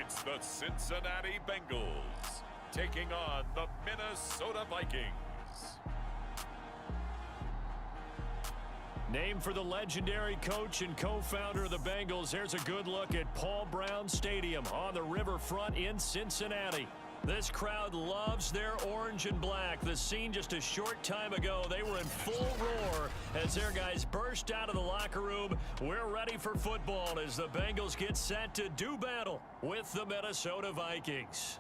It's the Cincinnati Bengals taking on the Minnesota Vikings. Named for the legendary coach and co-founder of the Bengals, here's a good look at Paul Brown Stadium on the riverfront in Cincinnati. This crowd loves their orange and black. The scene just a short time ago, they were in full roar as their guys burst out of the locker room. We're ready for football as the Bengals get set to do battle with the Minnesota Vikings.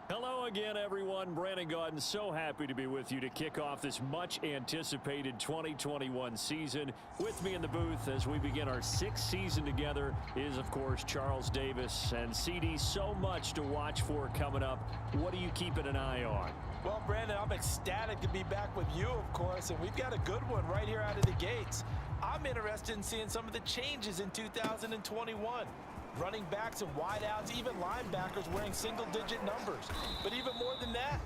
Hello again, everyone. Brandon Gaudin, so happy to be with you to kick off this much-anticipated 2021 season. With me in the booth as we begin our sixth season together is, of course, Charles Davis. And, CD, so much to watch for coming up. What are you keeping an eye on? Well, Brandon, I'm ecstatic to be back with you, of course, and we've got a good one right here out of the gates. I'm interested in seeing some of the changes in 2021. Running backs and wideouts, even linebackers wearing single-digit numbers. But even more than that,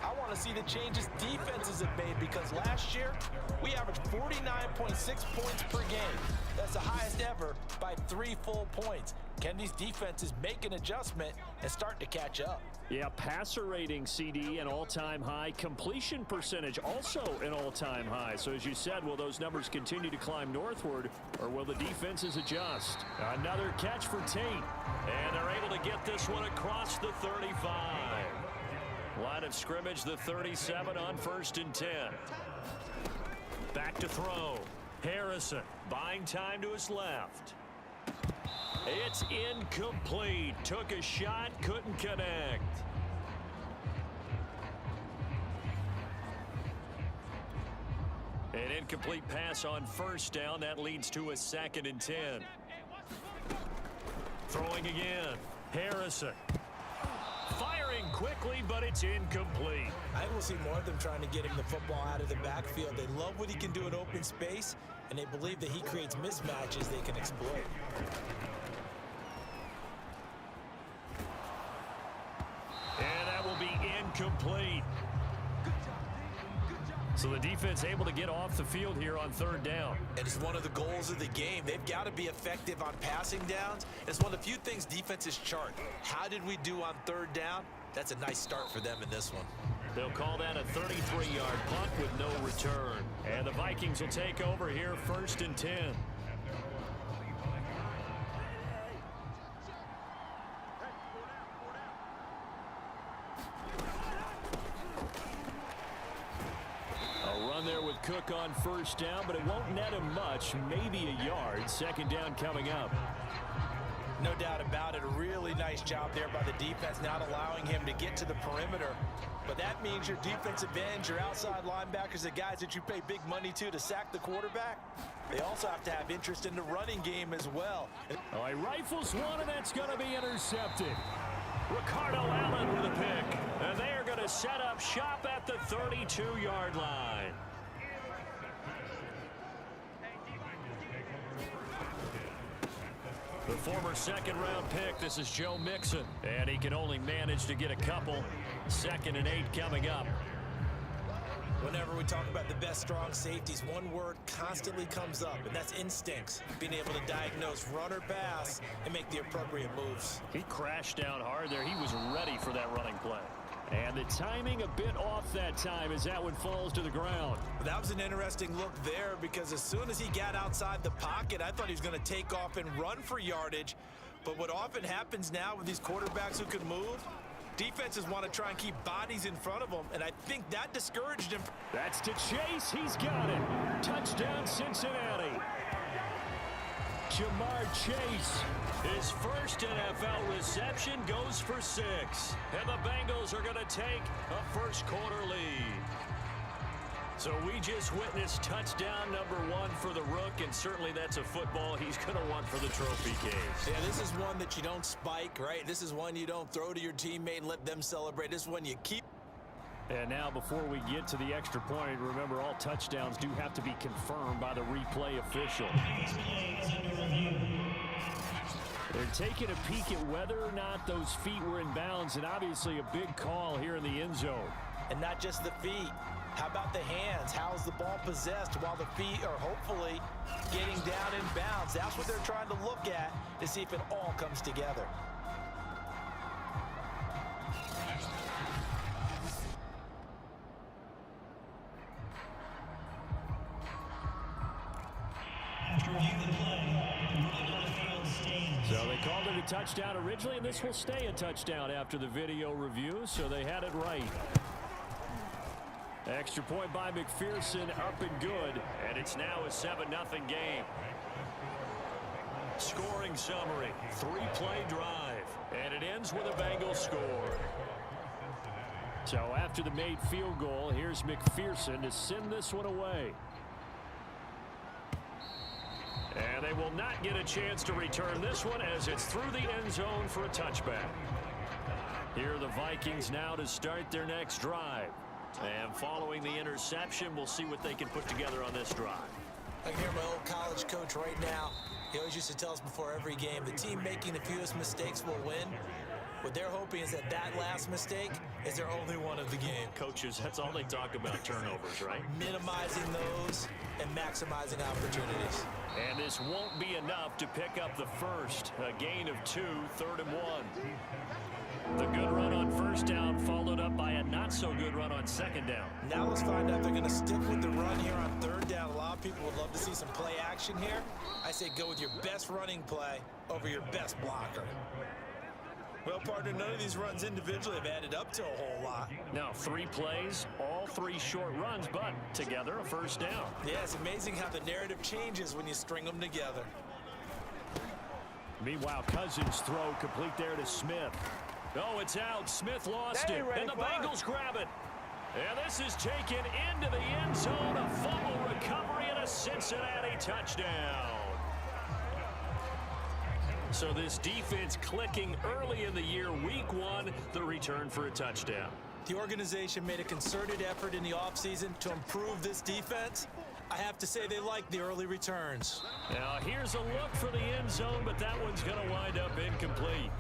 I want to see the changes defenses have made because last year, we averaged 49.6 points per game. That's the highest ever by 3 full points. Can these defenses make an adjustment and start to catch up? Yeah, passer rating, CD, an all-time high. Completion percentage, also an all-time high. So as you said, will those numbers continue to climb northward, or will the defenses adjust? Another catch for Tate. And they're able to get this one across the 35. Line of scrimmage, the 37 on 1st and 10. Back to throw. Harrison buying time to his left. It's incomplete. Took a shot, couldn't connect. An incomplete pass on 1st down. That leads to a 2nd and 10. Throwing again. Harrison. Firing quickly, but it's incomplete. I think we'll see more of them trying to get him the football out of the backfield. They love what he can do in open space, and they believe that he creates mismatches they can exploit. And that will be incomplete. So the defense able to get off the field here on 3rd down. And it's one of the goals of the game. They've got to be effective on passing downs. It's one of the few things defenses chart. How did we do on 3rd down? That's a nice start for them in this one. They'll call that a 33-yard punt with no return. And the Vikings will take over here 1st and 10. There with Cook on 1st down, but it won't net him much, maybe a yard. 2nd down coming up. No doubt about it. A really nice job there by the defense, not allowing him to get to the perimeter. But that means your defensive ends, your outside linebackers, the guys that you pay big money to sack the quarterback, they also have to have interest in the running game as well. All right, rifles one, and that's going to be intercepted. Ricardo Allen with a pick. And they are going to set up shop at the 32-yard line. The former 2nd-round pick, this is Joe Mixon. And he can only manage to get a couple. 2nd and 8 coming up. Whenever we talk about the best strong safeties, one word constantly comes up, and that's instincts. Being able to diagnose run or pass and make the appropriate moves. He crashed down hard there. He was ready for that running play. And the timing a bit off that time as that one falls to the ground. That was an interesting look there because as soon as he got outside the pocket, I thought he was going to take off and run for yardage. But what often happens now with these quarterbacks who can move, defenses want to try and keep bodies in front of them, and I think that discouraged him. That's to Chase. He's got it. Touchdown, Cincinnati. Jamar Chase, his first NFL reception goes for 6. And the Bengals are going to take a 1st-quarter lead. So we just witnessed touchdown number 1 for the Rook, and certainly that's a football he's going to want for the trophy case. Yeah, this is one that you don't spike, right? This is one you don't throw to your teammate and let them celebrate. This is one you keep. And now before we get to the extra point, remember all touchdowns do have to be confirmed by the replay official. They're taking a peek at whether or not those feet were in bounds, and obviously a big call here in the end zone. And not just the feet. How about the hands? How is the ball possessed while the feet are hopefully getting down in bounds? That's what they're trying to look at to see if it all comes together. So they called it a touchdown originally, and this will stay a touchdown after the video review, so they had it right. Extra point by McPherson, up and good, and it's now a 7-0 game. Scoring summary, 3-play drive, and it ends with a Bengals score. So after the made field goal, here's McPherson to send this one away. And they will not get a chance to return this one as it's through the end zone for a touchback. Here are the Vikings now to start their next drive. And following the interception, we'll see what they can put together on this drive. I can hear my old college coach right now. He always used to tell us before every game, the team making the fewest mistakes will win. What they're hoping is that last mistake is their only one of the game. Coaches, that's all they talk about, turnovers, right? Minimizing those and maximizing opportunities. And this won't be enough to pick up the first. A gain of 2, 3rd and 1. The good run on first down followed up by a not-so-good run on second down. Now let's find out if they're going to stick with the run here on 3rd down. A lot of people would love to see some play action here. I say go with your best running play over your best blocker. Well, partner, none of these runs individually have added up to a whole lot. Now 3 plays, all 3 short runs, but together a first down. Yeah, it's amazing how the narrative changes when you string them together. Meanwhile, Cousins' throw complete there to Smith. Oh, it's out. Smith lost it, and the Bengals grab it. And this is taken into the end zone. A fumble recovery and a Cincinnati touchdown. So this defense clicking early in the year, week 1, the return for a touchdown. The organization made a concerted effort in the offseason to improve this defense. I have to say they like the early returns. Now here's a look for the end zone, but that one's going to wind up incomplete.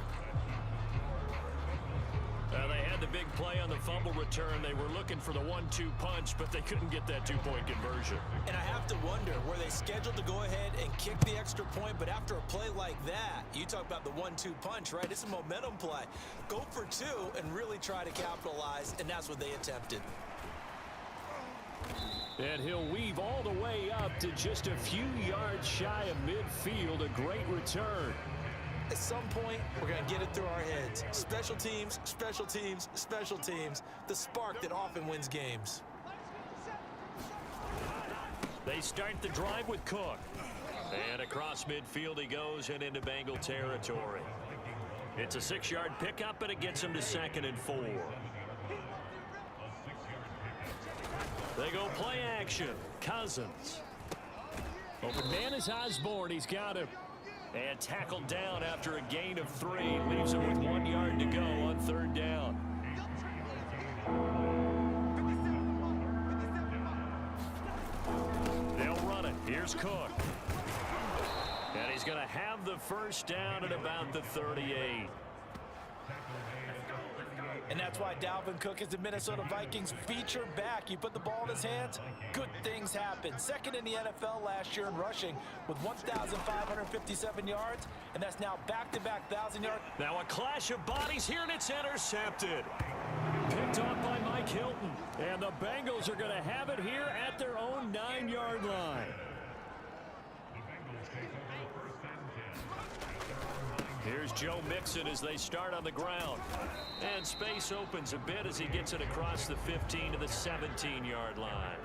They had the big play on the fumble return. They were looking for the 1-2 punch, but they couldn't get that 2-point conversion. And I have to wonder, were they scheduled to go ahead and kick the extra point, but after a play like that, you talk about the 1-2 punch, right? It's a momentum play. Go for 2 and really try to capitalize, and that's what they attempted. And he'll weave all the way up to just a few yards shy of midfield. A great return. At some point, we're going to get it through our heads. Special teams, special teams, special teams. The spark that often wins games. They start the drive with Cook. And across midfield he goes and into Bengal territory. It's a 6-yard pickup, and it gets him to 2nd and 4. They go play action. Cousins. Open man is Osborne. He's got him. And tackled down after a gain of 3. Leaves him with 1 yard to go on 3rd down. They'll run it. Here's Cook. And he's going to have the first down at about the 38. And that's why Dalvin Cook is the Minnesota Vikings feature back. You put the ball in his hands, good things happen. 2nd in the NFL last year in rushing with 1,557 yards, and that's now back-to-back 1,000-yard. Now a clash of bodies here, and it's intercepted. Picked off by Mike Hilton. And the Bengals are going to have it here at their own 9-yard line. Here's Joe Mixon as they start on the ground. And space opens a bit as he gets it across the 15 to the 17-yard line.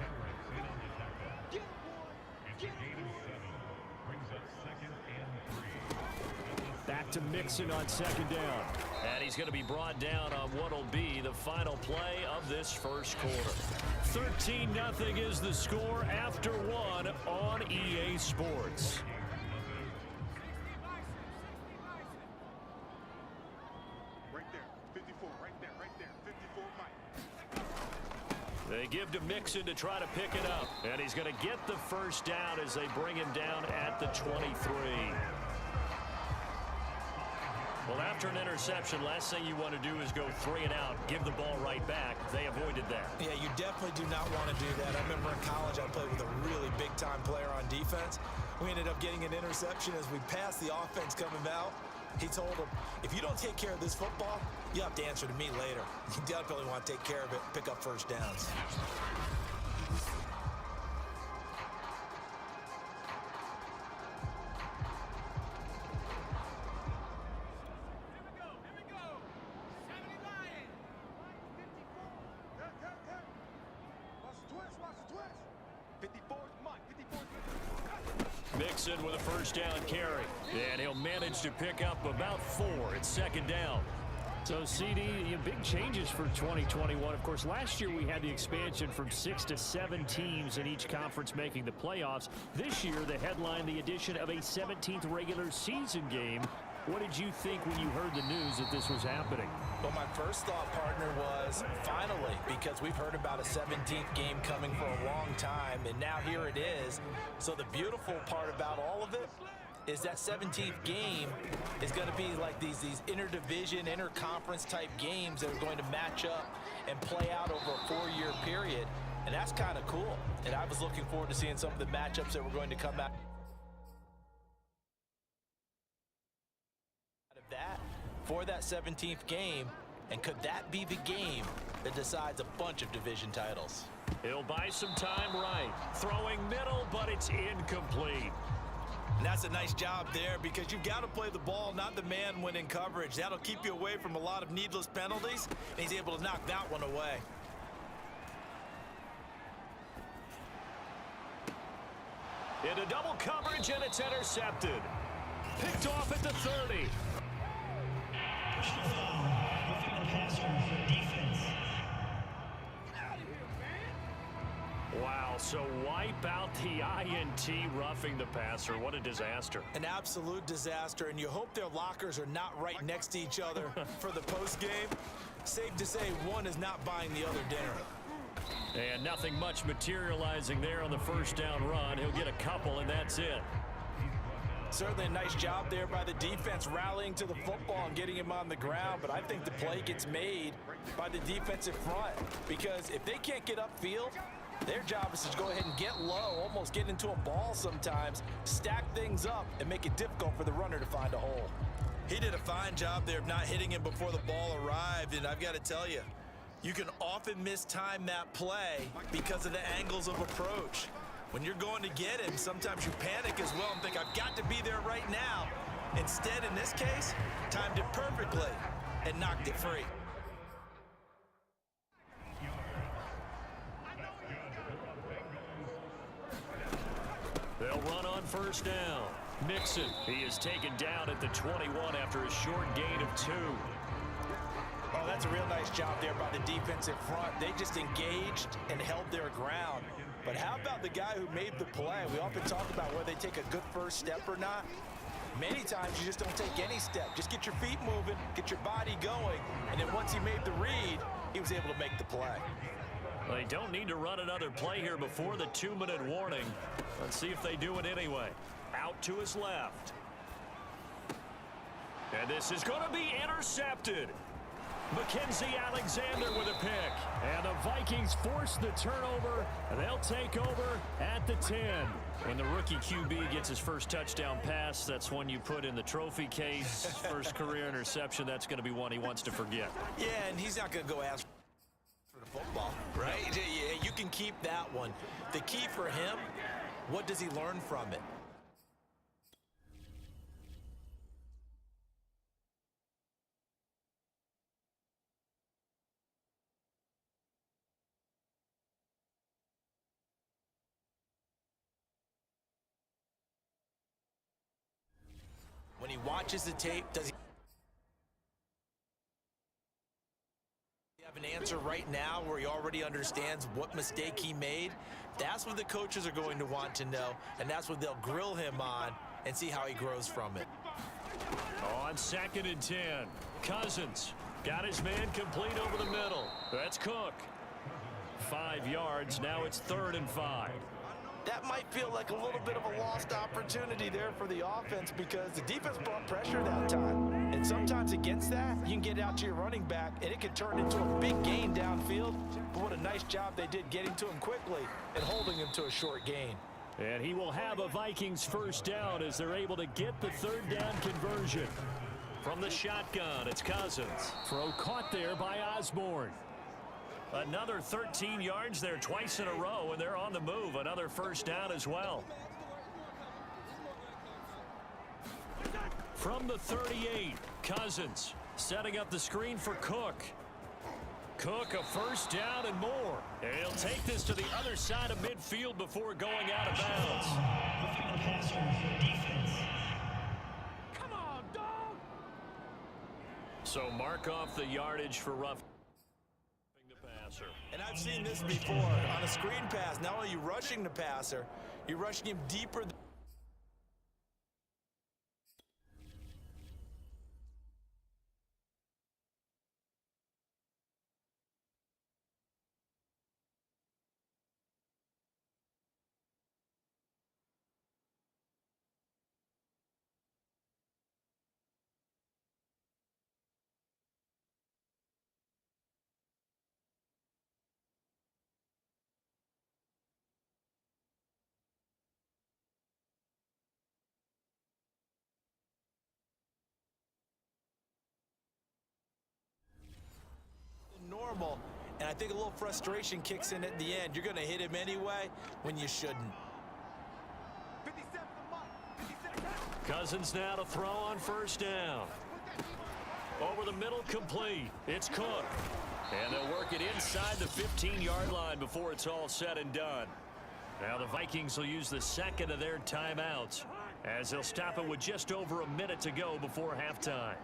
Back to Mixon on 2nd down. And he's going to be brought down on what will be the final play of this first quarter. 13-0 is the score after 1 on EA Sports. They give to Mixon to try to pick it up. And he's going to get the first down as they bring him down at the 23. Well, after an interception, last thing you want to do is go 3 and out, give the ball right back. They avoided that. Yeah, you definitely do not want to do that. I remember in college I played with a really big-time player on defense. We ended up getting an interception as we passed the offense coming out. He told him, if you don't take care of this football, you have to answer to me later. You definitely want to take care of it, pick up first downs. Mixon with a first down carry. And he'll manage to pick up about 4. It's second down. So, CD, big changes for 2021. Of course, last year we had the expansion from 6 to 7 teams in each conference making the playoffs. This year, the headline, the addition of a 17th regular season game. What did you think when you heard the news that this was happening? Well, my first thought, partner, was finally, because we've heard about a 17th game coming for a long time, and now here it is. So the beautiful part about all of it is that 17th game is going to be like these interdivision, interconference type games that are going to match up and play out over a 4-year period, and that's kind of cool. And I was looking forward to seeing some of the matchups that were going to come out of that for that 17th game, and could that be the game that decides a bunch of division titles? He'll buy some time right. Throwing middle, but it's incomplete. And that's a nice job there, because you've got to play the ball, not the man when in coverage. That'll keep you away from a lot of needless penalties, and he's able to knock that one away. Into double coverage, and it's intercepted. Picked off at the 30. Wow, so wipe out the INT, roughing the passer. What a disaster. An absolute disaster, and you hope their lockers are not right next to each other for the postgame. Safe to say one is not buying the other dinner. And nothing much materializing there on the first down run. He'll get a couple, and that's it. Certainly a nice job there by the defense, rallying to the football and getting him on the ground, but I think the play gets made by the defensive front, because if they can't get upfield, their job is to go ahead and get low, almost get into a ball sometimes, stack things up, and make it difficult for the runner to find a hole. He did a fine job there of not hitting him before the ball arrived, and I've got to tell you, you can often mistime that play because of the angles of approach. When you're going to get him, sometimes you panic as well and think, I've got to be there right now. Instead, in this case, timed it perfectly and knocked it free. They'll run on first down. Mixon, he is taken down at the 21 after a short gain of 2. Oh, that's a real nice job there by the defensive front. They just engaged and held their ground. But how about the guy who made the play? We often talk about whether they take a good first step or not. Many times you just don't take any step. Just get your feet moving, get your body going, and then once he made the read, he was able to make the play. Well, they don't need to run another play here before the 2-minute warning. Let's see if they do it anyway. Out to his left. And this is going to be intercepted. Mackenzie Alexander with a pick. And the Vikings force the turnover. And they'll take over at the 10. When the rookie QB gets his first touchdown pass, that's one you put in the trophy case. First career interception, that's going to be one he wants to forget. Yeah, and he's not going to go ask for the football, right? Yeah, you can keep that one. The key for him, what does he learn from it? When he watches the tape, does he have an answer right now where he already understands what mistake he made? That's what the coaches are going to want to know, and that's what they'll grill him on and see how he grows from it. On 2nd and 10, Cousins got his man complete over the middle. That's Cook. 5 yards, now it's 3rd and 5. That might feel like a little bit of a lost opportunity there for the offense because the defense brought pressure that time. And sometimes against that, you can get out to your running back, and it can turn into a big gain downfield. But what a nice job they did getting to him quickly and holding him to a short gain. And he will have a Vikings first down as they're able to get the third down conversion. From the shotgun, it's Cousins. Throw caught there by Osborne. Another 13 yards there twice in a row, and they're on the move. Another first down as well. From the 38, Cousins setting up the screen for Cook. Cook, a first down and more. And he'll take this to the other side of midfield before going out of bounds. Come on, dog! So mark off the yardage for rough. And I've seen this before on a screen pass. Not only are you rushing the passer, you're rushing him deeper. Normal, and I think a little frustration kicks in at the end. You're going to hit him anyway when you shouldn't. Cousins now to throw on first down. Over the middle, complete. It's Cook. And they'll work it inside the 15-yard line before it's all said and done. Now the Vikings will use the second of their timeouts as they'll stop it with just over a minute to go before halftime.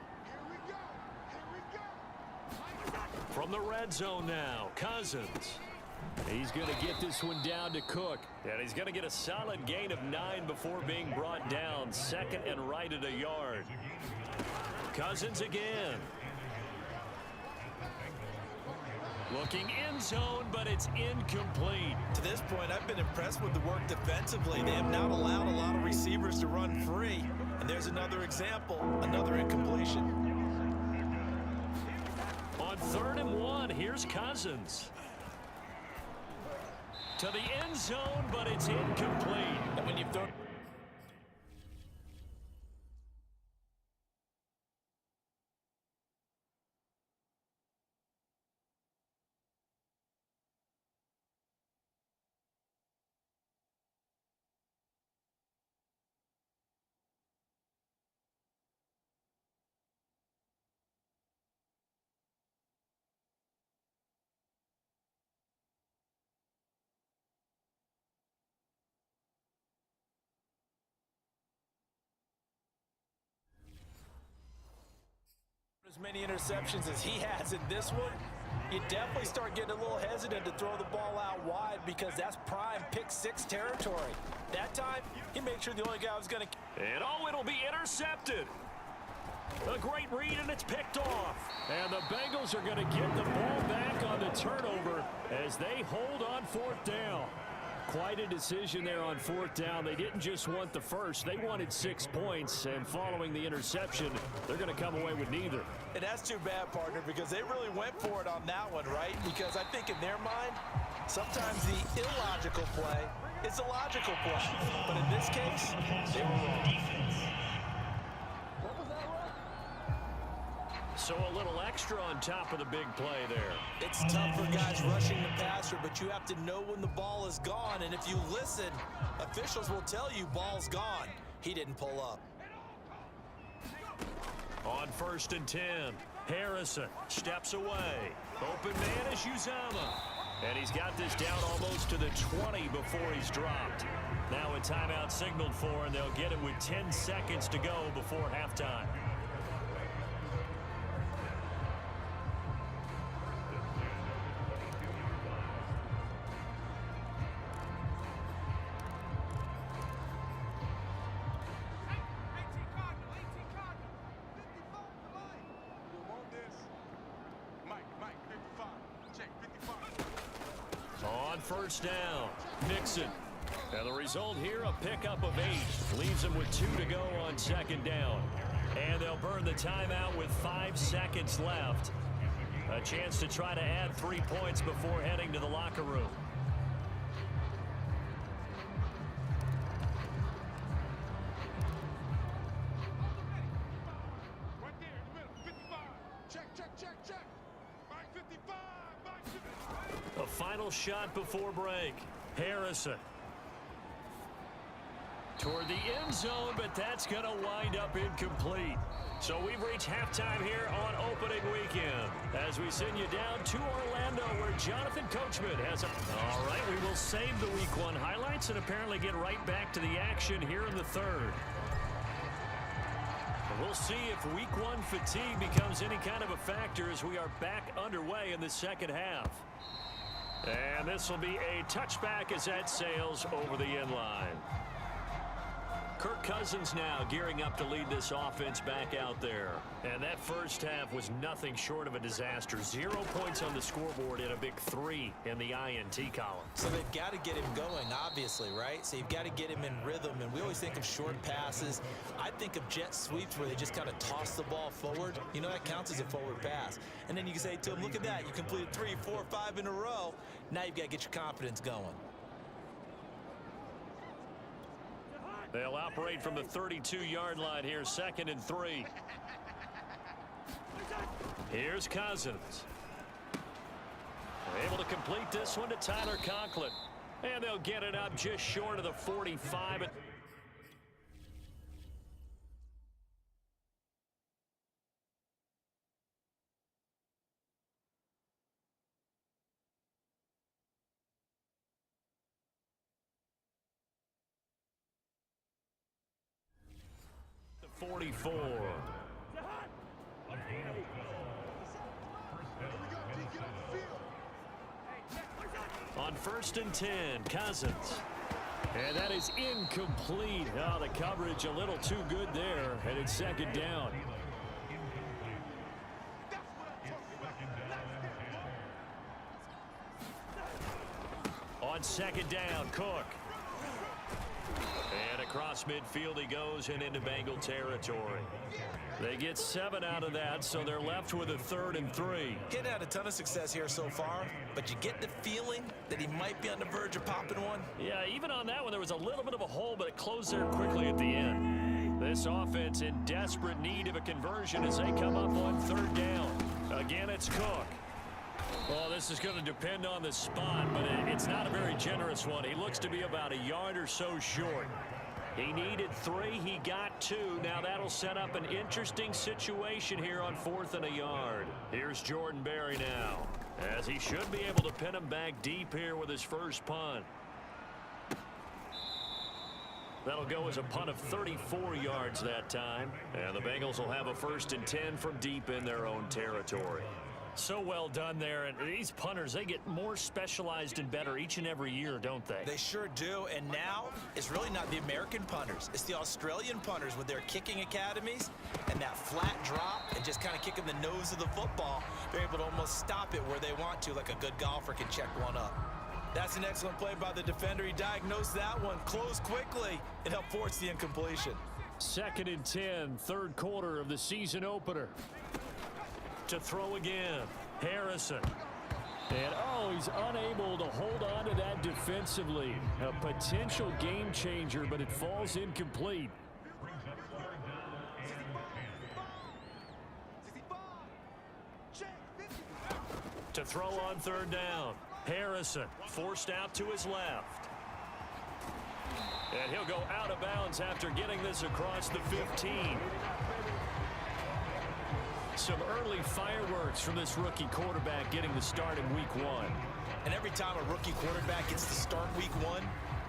From the red zone now, Cousins. He's going to get this one down to Cook. And he's going to get a solid gain of 9 before being brought down. Second and right at a yard. Cousins again. Looking end zone, but it's incomplete. To this point, I've been impressed with the work defensively. They have not allowed a lot of receivers to run free. And there's another example, another incompletion. On 3rd and 1, here's Cousins. To the end zone, but it's incomplete. And when you've done... as many interceptions as he has in this one, you definitely start getting a little hesitant to throw the ball out wide because that's prime pick-6 territory. That time, he made sure the only guy was going to... And oh, it'll be intercepted. A great read, and it's picked off. And the Bengals are going to get the ball back on the turnover as they hold on 4th down. Quite a decision there on 4th down. They didn't just want the first. They wanted 6 points, and following the interception, they're going to come away with neither. And that's too bad, partner, because they really went for it on that one, right? Because I think in their mind, sometimes the illogical play is a logical play. But in this case, they were wrong. So a little extra on top of the big play there. It's tough for guys rushing the passer, but you have to know when the ball is gone. And if you listen, officials will tell you ball's gone. He didn't pull up. On 1st and 10, Harrison steps away. Open man is Uzama. And he's got this down almost to the 20 before he's dropped. Now a timeout signaled for, and they'll get it with 10 seconds to go before halftime. On 1st down, Nixon. And the result here, a pickup of 8. Leaves him with 2 to go on 2nd down. And they'll burn the timeout with 5 seconds left. A chance to try to add 3 points before heading to the locker room. A final shot before break. Harrison. Toward the end zone, but that's going to wind up incomplete. So we've reached halftime here on opening weekend as we send you down to Orlando where Jonathan Coachman has a... All right, we will save the Week 1 highlights and apparently get right back to the action here in the third. We'll see if Week 1 fatigue becomes any kind of a factor as we are back underway in the second half. And this will be a touchback as that sails over the end line. Kirk Cousins now gearing up to lead this offense back out there. And that first half was nothing short of a disaster. 0 points on the scoreboard and a big 3 in the INT column. So they've got to get him going, obviously, right? So you've got to get him in rhythm. And we always think of short passes. I think of jet sweeps where they just kind of toss the ball forward. You know, that counts as a forward pass. And then you can say to him, look at that. You completed 3, 4, 5 in a row. Now you've got to get your confidence going. They'll operate from the 32-yard line here, 2nd and 3. Here's Cousins. Able to complete this one to Tyler Conklin. And they'll get it up just short of the 45. The 44. On 1st and 10, Cousins. And that is incomplete. Oh, the coverage a little too good there, and it's 2nd down. On 2nd down, Cook. And across midfield he goes and into Bengal territory. They get 7 out of that, so they're left with a 3rd and 3. Getting had a ton of success here so far, but you get the feeling that he might be on the verge of popping one. Yeah, even on that one, there was a little bit of a hole, but it closed there quickly at the end. This offense in desperate need of a conversion as they come up on 3rd down. Again, it's Cook. Well, this is going to depend on the spot, but it's not a very generous one. He looks to be about a yard or so short. He needed 3. He got 2. Now that'll set up an interesting situation here on 4th and a yard. Here's Jordan Berry now, as he should be able to pin him back deep here with his first punt. That'll go as a punt of 34 yards that time. And the Bengals will have a 1st and 10 from deep in their own territory. So well done there, and these punters, they get more specialized and better each and every year, don't they? They sure do, and now it's really not the American punters. It's the Australian punters with their kicking academies and that flat drop and just kind of kicking the nose of the football. They're able to almost stop it where they want to, like a good golfer can check one up. That's an excellent play by the defender. He diagnosed that one, closed quickly, and helped force the incompletion. 2nd and 10, 3rd quarter of the season opener. To throw again, Harrison. And, oh, he's unable to hold on to that defensively. A potential game changer, but it falls incomplete. To throw on 3rd down, Harrison forced out to his left. And he'll go out of bounds after getting this across the 15. Some early fireworks from this rookie quarterback getting the start in Week 1. And every time a rookie quarterback gets to start Week 1,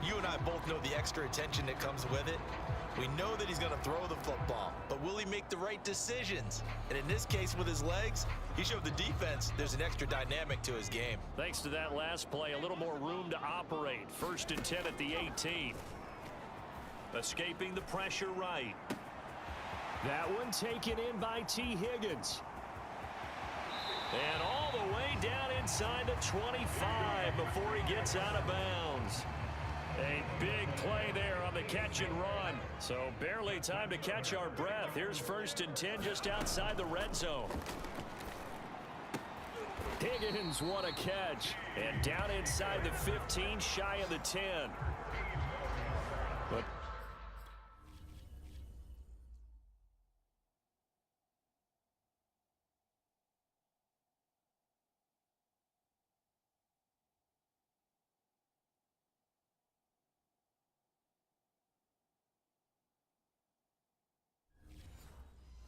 you and I both know the extra attention that comes with it. We know that he's going to throw the football, but will he make the right decisions? And in this case with his legs, he showed the defense there's an extra dynamic to his game. Thanks to that last play, a little more room to operate. 1st and 10 at the 18. Escaping the pressure right. That one taken in by T. Higgins. And all the way down inside the 25 before he gets out of bounds. A big play there on the catch and run. So barely time to catch our breath. Here's 1st and 10 just outside the red zone. Higgins, what a catch. And down inside the 15, shy of the 10. But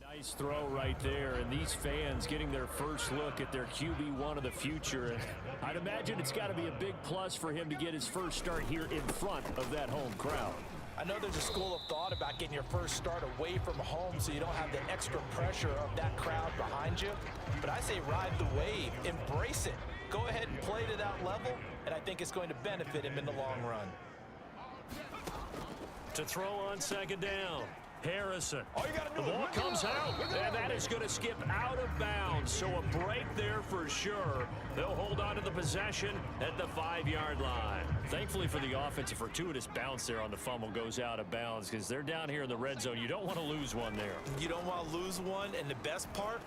nice throw right there, and these fans getting their first look at their QB1 of the future. And I'd imagine it's got to be a big plus for him to get his first start here in front of that home crowd. I know there's a school of thought about getting your first start away from home so you don't have the extra pressure of that crowd behind you. But I say ride the wave, embrace it. Go ahead and play to that level, and I think it's going to benefit him in the long run. To throw on 2nd down. Harrison. All you gotta do the ball comes out, and that is going to skip out of bounds. So a break there for sure. They'll hold on to the possession at the 5-yard line. Thankfully for the offense, a fortuitous bounce there on the fumble goes out of bounds because they're down here in the red zone. You don't want to lose one there. You don't want to lose one, and the best part,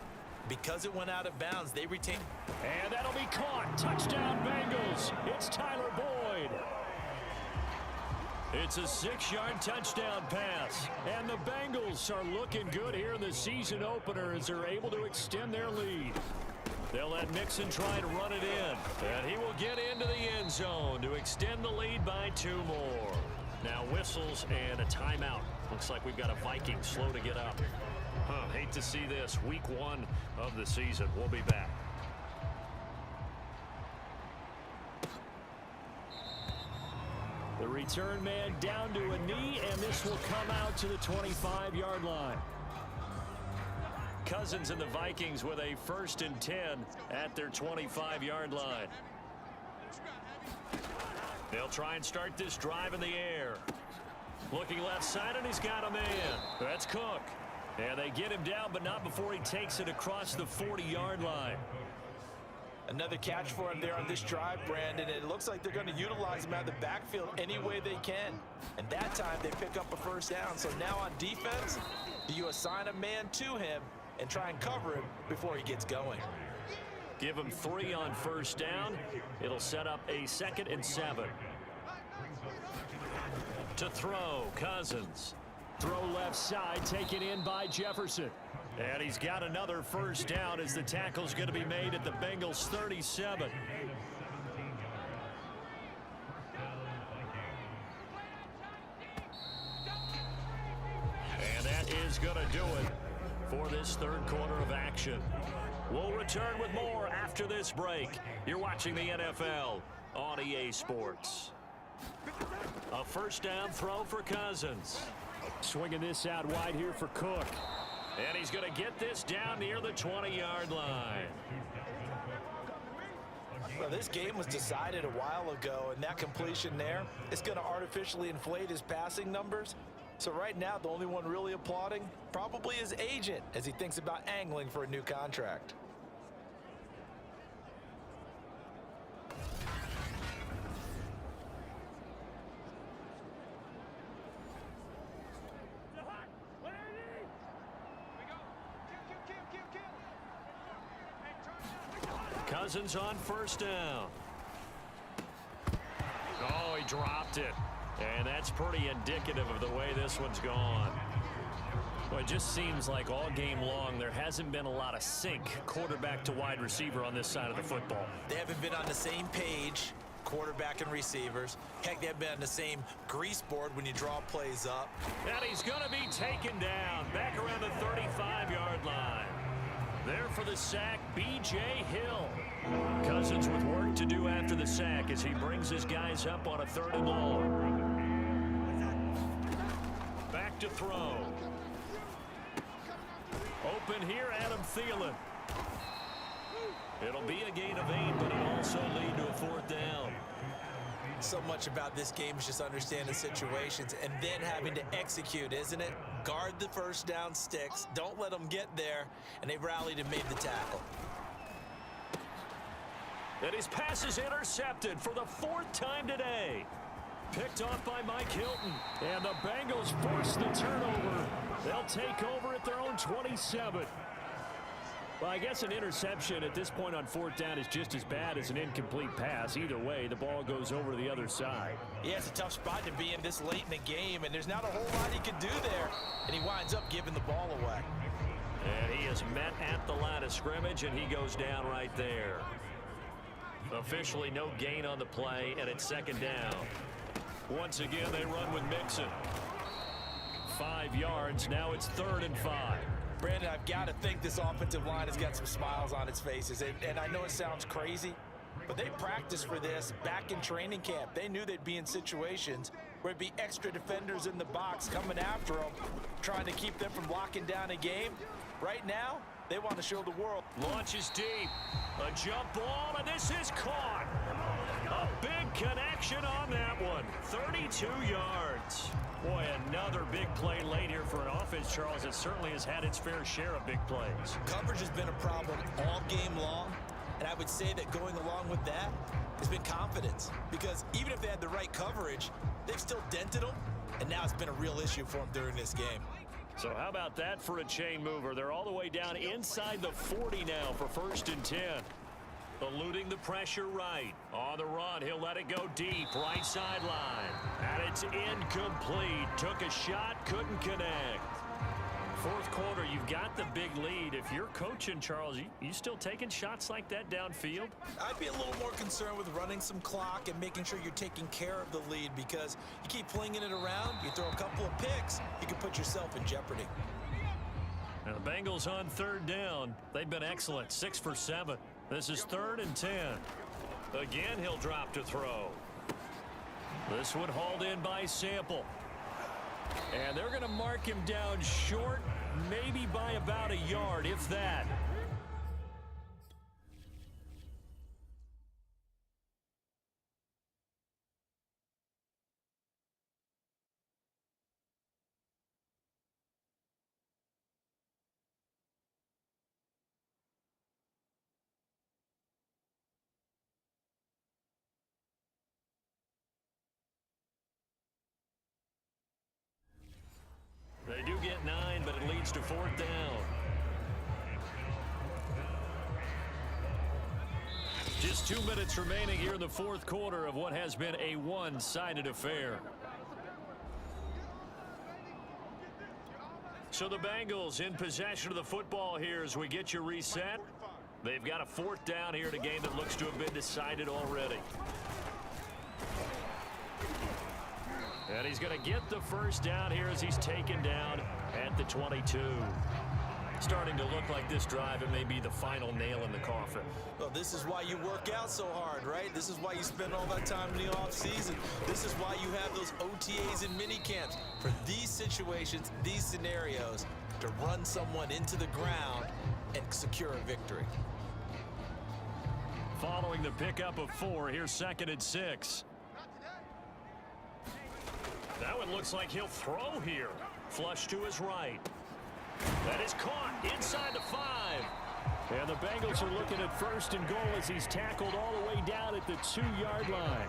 because it went out of bounds, they retain. And that'll be caught. Touchdown, Bengals. It's Tyler Boyd. It's a 6-yard touchdown pass. And the Bengals are looking good here in the season opener as they're able to extend their lead. They'll let Mixon try to run it in. And he will get into the end zone to extend the lead by 2 more. Now whistles and a timeout. Looks like we've got a Vikings slow to get up. Hate to see this. Week 1 of the season. We'll be back. The return man down to a knee, and this will come out to the 25-yard line. Cousins and the Vikings with a 1st and 10 at their 25-yard line. They'll try and start this drive in the air. Looking left side, and he's got a man. That's Cook. And they get him down, but not before he takes it across the 40-yard line. Another catch for him there on this drive, Brandon. It looks like they're going to utilize him out of the backfield any way they can. And that time they pick up a 1st down. So now on defense, do you assign a man to him and try and cover him before he gets going? Give him 3 on 1st down. It'll set up a 2nd and 7. To throw, Cousins. Throw left side, taken in by Jefferson. And he's got another 1st down as the tackle's going to be made at the Bengals 37. And that is going to do it for this 3rd quarter of action. We'll return with more after this break. You're watching the NFL on EA Sports. A 1st down throw for Cousins. Swinging this out wide here for Cook. And he's going to get this down near the 20-yard line. Well, this game was decided a while ago, and that completion there is going to artificially inflate his passing numbers. So right now, the only one really applauding probably his agent as he thinks about angling for a new contract. Cousins on 1st down. Oh, he dropped it. And that's pretty indicative of the way this one's gone. Well, it just seems like all game long there hasn't been a lot of sync quarterback to wide receiver on this side of the football. They haven't been on the same page, quarterback and receivers. Heck, they've been on the same grease board when you draw plays up. And he's going to be taken down back around the 35-yard line. There for the sack, B.J. Hill. Cousins with work to do after the sack as he brings his guys up on a 3rd and long. Back to throw. Open here, Adam Thielen. It'll be a gain of 8, but it'll also lead to a 4th down. So much about this game is just understanding situations and then having to execute, isn't it? Guard the 1st down sticks. Don't let them get there. And they rallied and made the tackle. And his pass is intercepted for the 4th time today. picked off by Mike Hilton. And the Bengals force the turnover. They'll take over at their own 27. Well, I guess an interception at this point on fourth down is just as bad as an incomplete pass. Either way, the ball goes over to the other side. Yeah, it's a tough spot to be in this late in the game, and there's not a whole lot he can do there. And he winds up giving the ball away. And he is met at the line of scrimmage, and he goes down right there. Officially no gain on the play, and it's second down. Once again, they run with Mixon. 5 yards. Now it's 3rd and 5. Brandon, I've got to think this offensive line has got some smiles on its faces. And I know it sounds crazy, but they practiced for this back in training camp. They knew they'd be in situations where there'd be extra defenders in the box coming after them, trying to keep them from locking down a game. Right now, they want to show the world. Launches deep. A jump ball, and this is caught. A big connection on that one. 32 yards. Boy, another big play late here for an offense, Charles. It certainly has had its fair share of big plays. Coverage has been a problem all game long, and I would say that going along with that has been confidence. Because even if they had the right coverage, they've still dented them, and now it's been a real issue for them during this game. So how about that for a chain mover? They're all the way down inside the 40 now for 1st and 10. Eluding the pressure right. On the run, he'll let it go deep. Right sideline. And it's incomplete. Took a shot, couldn't connect. 4th quarter, you've got the big lead. If you're coaching, Charles, you still taking shots like that downfield? I'd be a little more concerned with running some clock and making sure you're taking care of the lead, because you keep flinging it around, you throw a couple of picks, you can put yourself in jeopardy. Now the Bengals on 3rd down. They've been excellent, 6 for 7. This is 3rd and 10. Again, he'll drop to throw. This one hauled in by Sample. And they're going to mark him down short, maybe by about a yard, if that. They do get 9, but it leads to 4th down. Just 2 minutes remaining here in the 4th quarter of what has been a one-sided affair. So the Bengals in possession of the football here as we get you reset. They've got a 4th down here in a game that looks to have been decided already. And he's going to get the 1st down here as he's taken down at the 22. Starting to look like this drive, it may be the final nail in the coffin. Well, this is why you work out so hard, right? This is why you spend all that time in the offseason. This is why you have those OTAs and mini camps for these situations, these scenarios, to run someone into the ground and secure a victory. Following the pickup of 4, here's 2nd and 6. That one looks like he'll throw here. Flush to his right. That is caught inside the 5. And the Bengals are looking at 1st and goal as he's tackled all the way down at the 2-yard line.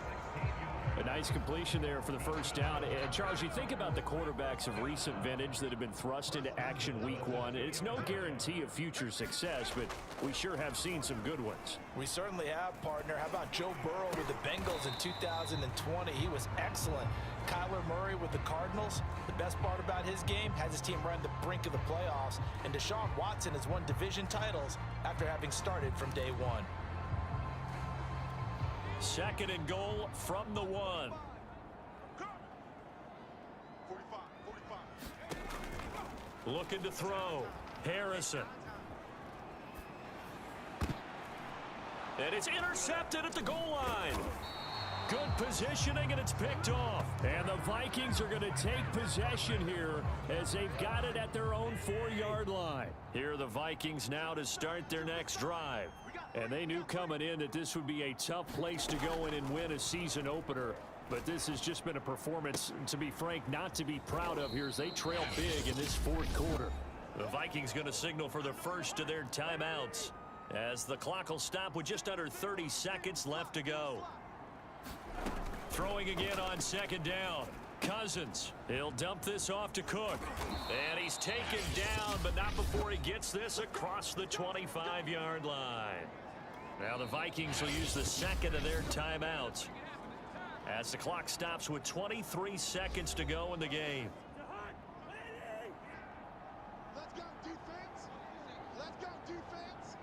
A nice completion there for the 1st down. And Charles, you think about the quarterbacks of recent vintage that have been thrust into action week 1. It's no guarantee of future success, but we sure have seen some good ones. We certainly have, partner. How about Joe Burrow with the Bengals in 2020? He was excellent. Kyler Murray with the Cardinals. The best part about his game has his team right on the brink of the playoffs. And Deshaun Watson has won division titles after having started from day 1. 2nd and goal from the 1. Looking to throw. Harrison. And it's intercepted at the goal line. Good positioning, and it's picked off. And the Vikings are going to take possession here as they've got it at their own 4-yard line. Here are the Vikings now to start their next drive. And they knew coming in that this would be a tough place to go in and win a season opener. But this has just been a performance, to be frank, not to be proud of here as they trail big in this 4th quarter. The Vikings going to signal for the first of their timeouts as the clock will stop with just under 30 seconds left to go. Throwing again on second down. Cousins, he'll dump this off to Cook. And he's taken down, but not before he gets this across the 25-yard line. Now the Vikings will use the second of their timeouts as the clock stops with 23 seconds to go in the game. Let's go defense. Let's go defense.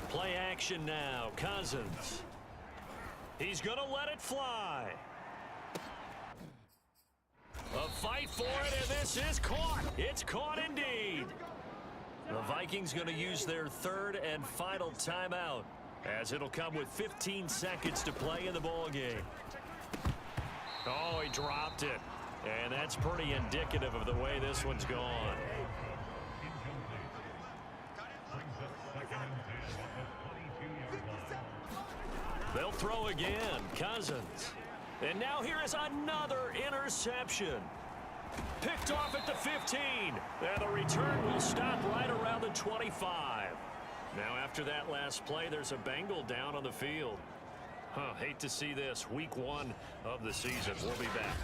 Play action now. Cousins. He's going to let it fly. A fight for it, and this is caught. It's caught indeed. The Vikings going to use their third and final timeout, as it'll come with 15 seconds to play in the ball game. Oh, he dropped it. And that's pretty indicative of the way this one's gone. They'll throw again. Cousins. And now here is another interception. Picked off at the 15. And the return will stop right around the 25. Now after that last play, there's a Bengal down on the field. Hate to see this. Week 1 of the season. We'll be back.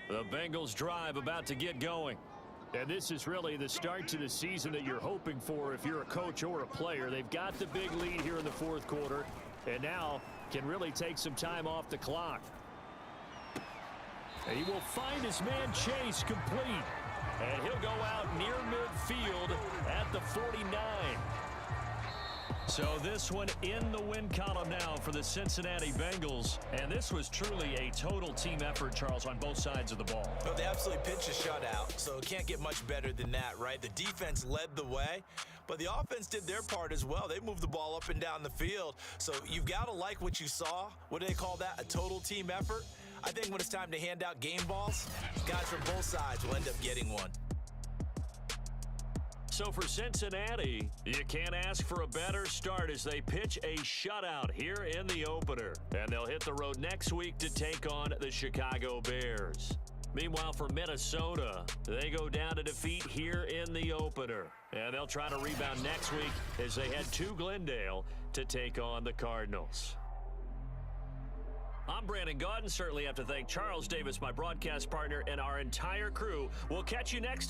The Bengals drive about to get going. And this is really the start to the season that you're hoping for if you're a coach or a player. They've got the big lead here in the fourth quarter, and now can really take some time off the clock. And he will find his man Chase complete. And he'll go out near midfield at the 49. So this one in the win column now for the Cincinnati Bengals. And this was truly a total team effort, Charles, on both sides of the ball. Well, they absolutely pitched a shutout, so it can't get much better than that, right? The defense led the way, but the offense did their part as well. They moved the ball up and down the field. So you've got to like what you saw. What do they call that? A total team effort? I think when it's time to hand out game balls, guys from both sides will end up getting one. So for Cincinnati, you can't ask for a better start as they pitch a shutout here in the opener. And they'll hit the road next week to take on the Chicago Bears. Meanwhile, for Minnesota, they go down to defeat here in the opener. And they'll try to rebound next week as they head to Glendale to take on the Cardinals. I'm Brandon Gaudin. Certainly have to thank Charles Davis, my broadcast partner, and our entire crew. We'll catch you next